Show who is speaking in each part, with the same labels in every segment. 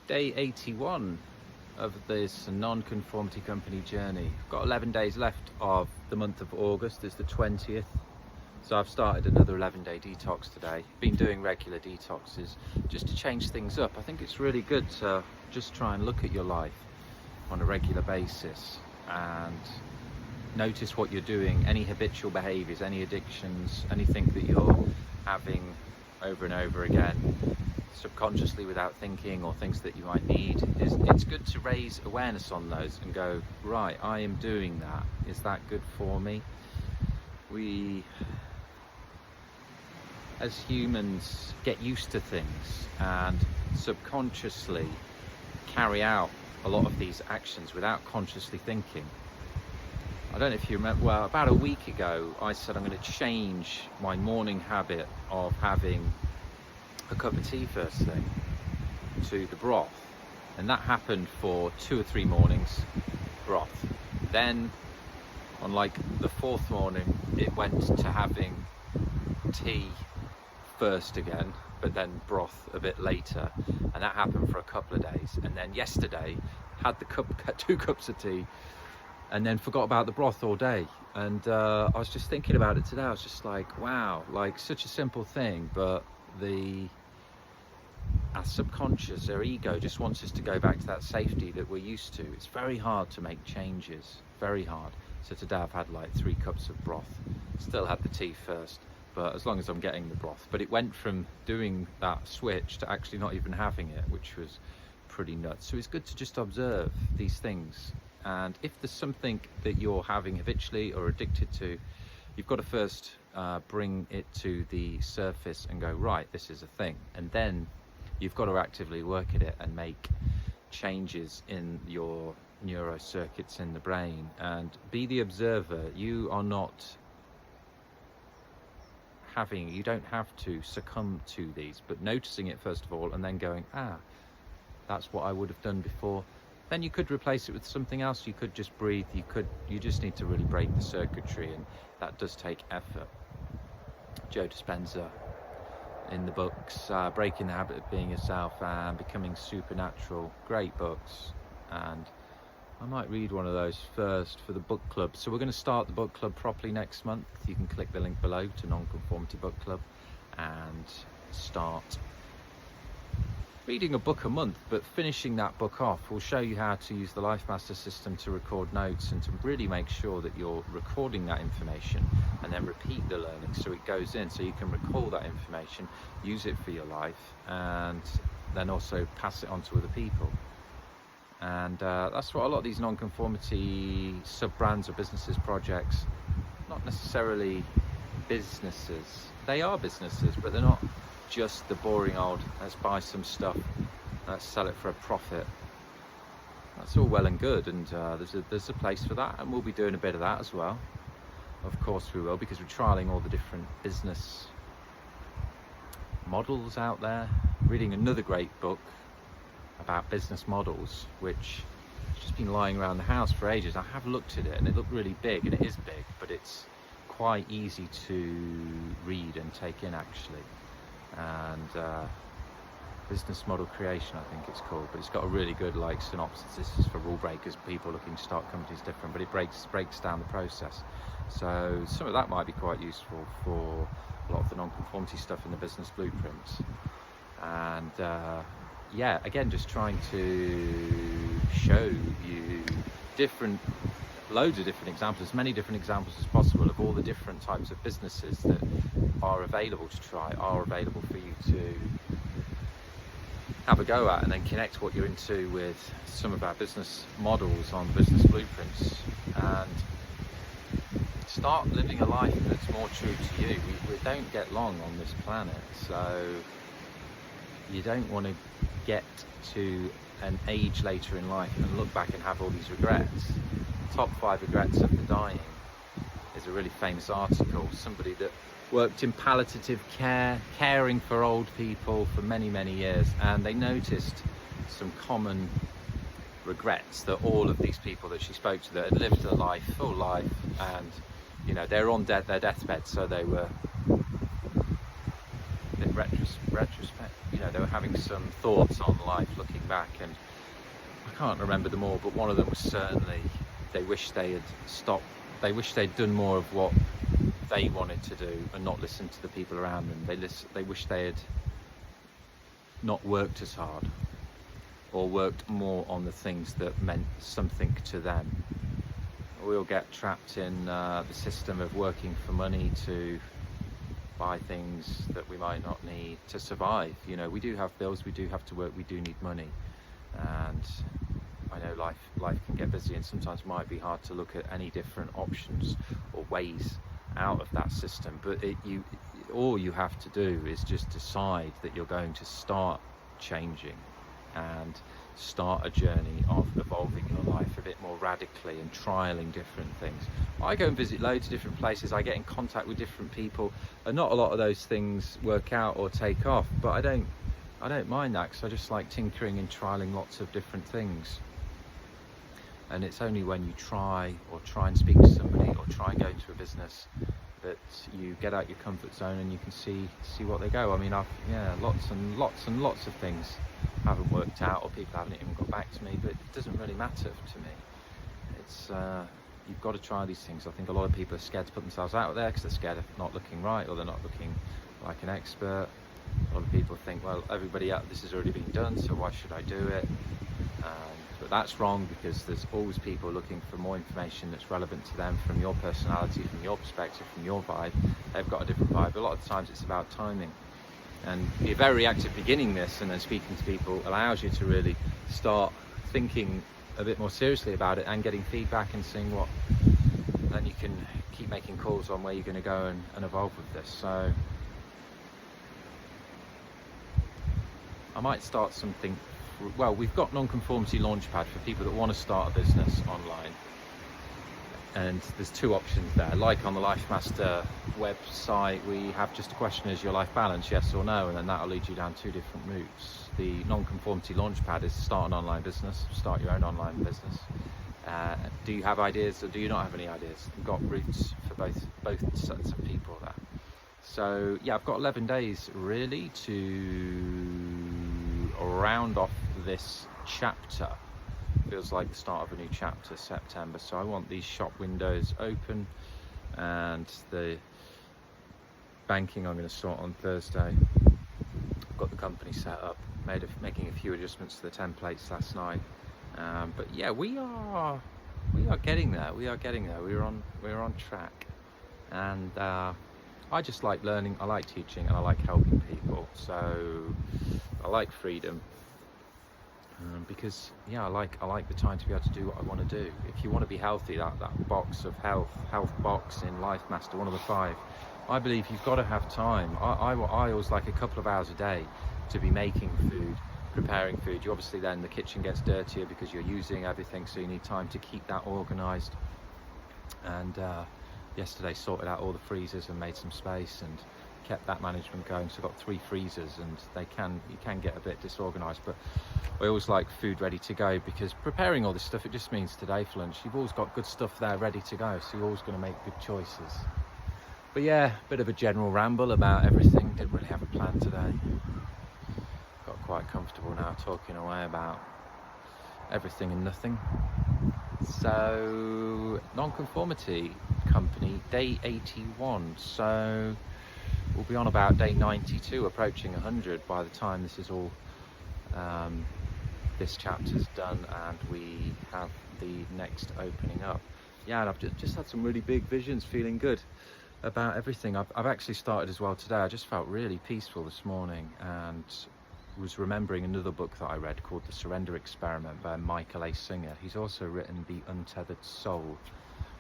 Speaker 1: day 81 of this non-conformity company journey. I've got 11 days left of the month of August. It's the 20th. So I've started another 11-day detox today. Been doing regular detoxes just to change things up. I think it's really good to just try and look at your life on a regular basis and notice what you're doing, any habitual behaviors, any addictions, anything that you're having over and over again subconsciously without thinking, or things that you might need. It's good to raise awareness on those and go, right, I am doing that. Is that good for me? We as humans get used to things and subconsciously carry out a lot of these actions without consciously thinking. I don't know if you remember, well, about a week ago I said I'm going to change my morning habit of having a cup of tea first thing to the broth, and that happened for 2 or 3 mornings, broth. Then on like the 4th morning it went to having tea first again, but then broth a bit later, and that happened for a couple of days. And then yesterday had 2 cups of tea and then forgot about the broth all day. And I was just thinking about it today. I was just like, wow, like such a simple thing, but our subconscious, our ego just wants us to go back to that safety that we're used to. It's very hard to make changes, very hard. So today I've had like 3 cups of broth, still had the tea first, but as long as I'm getting the broth. But it went from doing that switch to actually not even having it, which was pretty nuts. So it's good to just observe these things. And if there's something that you're having habitually or addicted to, you've got to first bring it to the surface and go, right, this is a thing. And then you've got to actively work at it and make changes in your neurocircuits in the brain and be the observer. You are not you don't have to succumb to these, but noticing it first of all and then going, that's what I would have done before. Then you could replace it with something else. You could just breathe. You just need to really break the circuitry, and that does take effort. Joe Dispenza in the books, Breaking the Habit of Being Yourself and Becoming Supernatural, great books, and I might read one of those first for the book club. So we're going to start the book club properly next month. You can click the link below to Nonconformity Book Club and start reading a book a month, but finishing that book off will show you how to use the Life Master system to record notes and to really make sure that you're recording that information and then repeat the learning so it goes in, so you can recall that information, use it for your life, and then also pass it on to other people. And that's what a lot of these nonconformity sub-brands or businesses, projects, not necessarily businesses. They are businesses, but they're not just the boring old, let's buy some stuff, let's sell it for a profit. That's all well and good, and there's a place for that, and we'll be doing a bit of that as well. Of course we will, because we're trialing all the different business models out there. Reading another great book about business models, which has just been lying around the house for ages. I have looked at it and it looked really big, and it is big, but it's quite easy to read and take in actually. And business model creation, I think it's called, but it's got a really good like synopsis. This is for rule breakers, people looking to start companies different, but it breaks down the process. So some of that might be quite useful for a lot of the non-conformity stuff in the business blueprints. And yeah, again, just trying to show you loads of different examples, as many different examples as possible of all the different types of businesses that are available to try, are available for you to have a go at, and then connect what you're into with some of our business models on business blueprints and start living a life that's more true to you. We don't get long on this planet, so you don't want to get to an age later in life and look back and have all these regrets. Top 5 regrets of the dying is a really famous article. Somebody that worked in palliative care, caring for old people for many, many years, and they noticed some common regrets that all of these people that she spoke to that had lived a life, full life, and you know, they're on their deathbed, so they were in retrospect, they were having some thoughts on life looking back, and I can't remember them all, but one of them was certainly they wish they had stopped. They wish they'd done more of what they wanted to do and not listened to the people around them. They wish they had not worked as hard, or worked more on the things that meant something to them. We all get trapped in the system of working for money to buy things that we might not need to survive. We do have bills, we do have to work, we do need money, and I know life can get busy, and sometimes it might be hard to look at any different options or ways out of that system. But all you have to do is just decide that you're going to start changing and start a journey of evolving your life a bit more radically and trialing different things. I go and visit loads of different places, I get in contact with different people, and not a lot of those things work out or take off, but I don't mind that, because I just like tinkering and trialing lots of different things. And it's only when you try and speak to somebody or try and go into a business that you get out your comfort zone and you can see what they go. I mean, lots and lots of things haven't worked out, or people haven't even got back to me, but it doesn't really matter to me. It's you've got to try these things. I think a lot of people are scared to put themselves out there because they're scared of not looking right, or they're not looking like an expert. A lot of people think, well, everybody out this has already been done, so why should I do it? But that's wrong, because there's always people looking for more information that's relevant to them, from your personality, from your perspective, from your vibe. They've got a different vibe. A lot of times it's about timing. And be very active beginning this, and then speaking to people allows you to really start thinking a bit more seriously about it and getting feedback and seeing what, then you can keep making calls on where you're going to go and evolve with this. So I might start something. Well, we've got Nonconformity Launchpad for people that want to start a business online, and there's two options there. Like on the LifeMaster website, we have just a question: is your life balanced, yes or no? And then that'll lead you down two different routes. The Nonconformity Launchpad is start an online business, start your own online business. Do you have ideas, or do you not have any ideas? We've got routes for both sets of people there. So yeah, I've got 11 days really to round off this chapter. Feels like the start of a new chapter, September. So I want these shop windows open, and the banking I'm going to sort on Thursday. I've got the company set up, making a few adjustments to the templates last night. But yeah, we are getting there. We're on track, and I just like learning. I like teaching, and I like helping people. So I like freedom. Because yeah, I like the time to be able to do what I want to do. If you want to be healthy, that box of health box in LifeMaster, one of the 5, I believe you've got to have time. I always like a couple of hours a day to be making food, preparing food. You obviously then the kitchen gets dirtier because you're using everything, so you need time to keep that organized. And yesterday sorted out all the freezers and made some space and kept that management going. So I've got 3 freezers, and you can get a bit disorganized, but I always like food ready to go, because preparing all this stuff, it just means today for lunch you've always got good stuff there ready to go, so you're always going to make good choices. But yeah, a bit of a general ramble about everything. Didn't really have a plan today. Got quite comfortable now talking away about everything and nothing. So Nonconformity Company, day 81. So we'll be on about day 92, approaching 100 by the time this is all, this chapter's done and we have the next opening up. Yeah, and I've just had some really big visions, feeling good about everything. I've actually started as well today. I just felt really peaceful this morning, and was remembering another book that I read called The Surrender Experiment by Michael A. Singer. He's also written The Untethered Soul.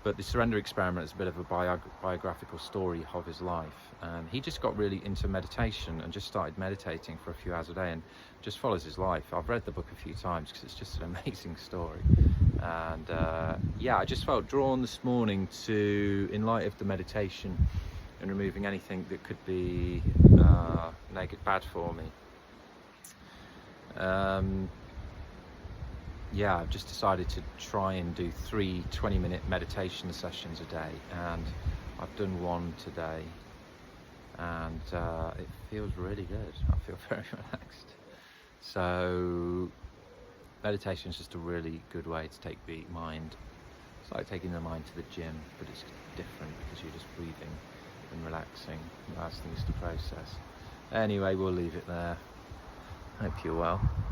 Speaker 1: But The Surrender Experiment is a bit of a biographical story of his life. And he just got really into meditation and just started meditating for a few hours a day and just follows his life. I've read the book a few times because it's just an amazing story. And yeah, I just felt drawn this morning to, in light of the meditation and removing anything that could be bad for me. Yeah, I've just decided to try and do 3 20-minute meditation sessions a day, and I've done one today. and it feels really good. I feel very relaxed. So meditation is just a really good way to take the mind. It's like taking the mind to the gym, but it's different because you're just breathing and relaxing, and that's things to process. Anyway, we'll leave it there. Hope you're well.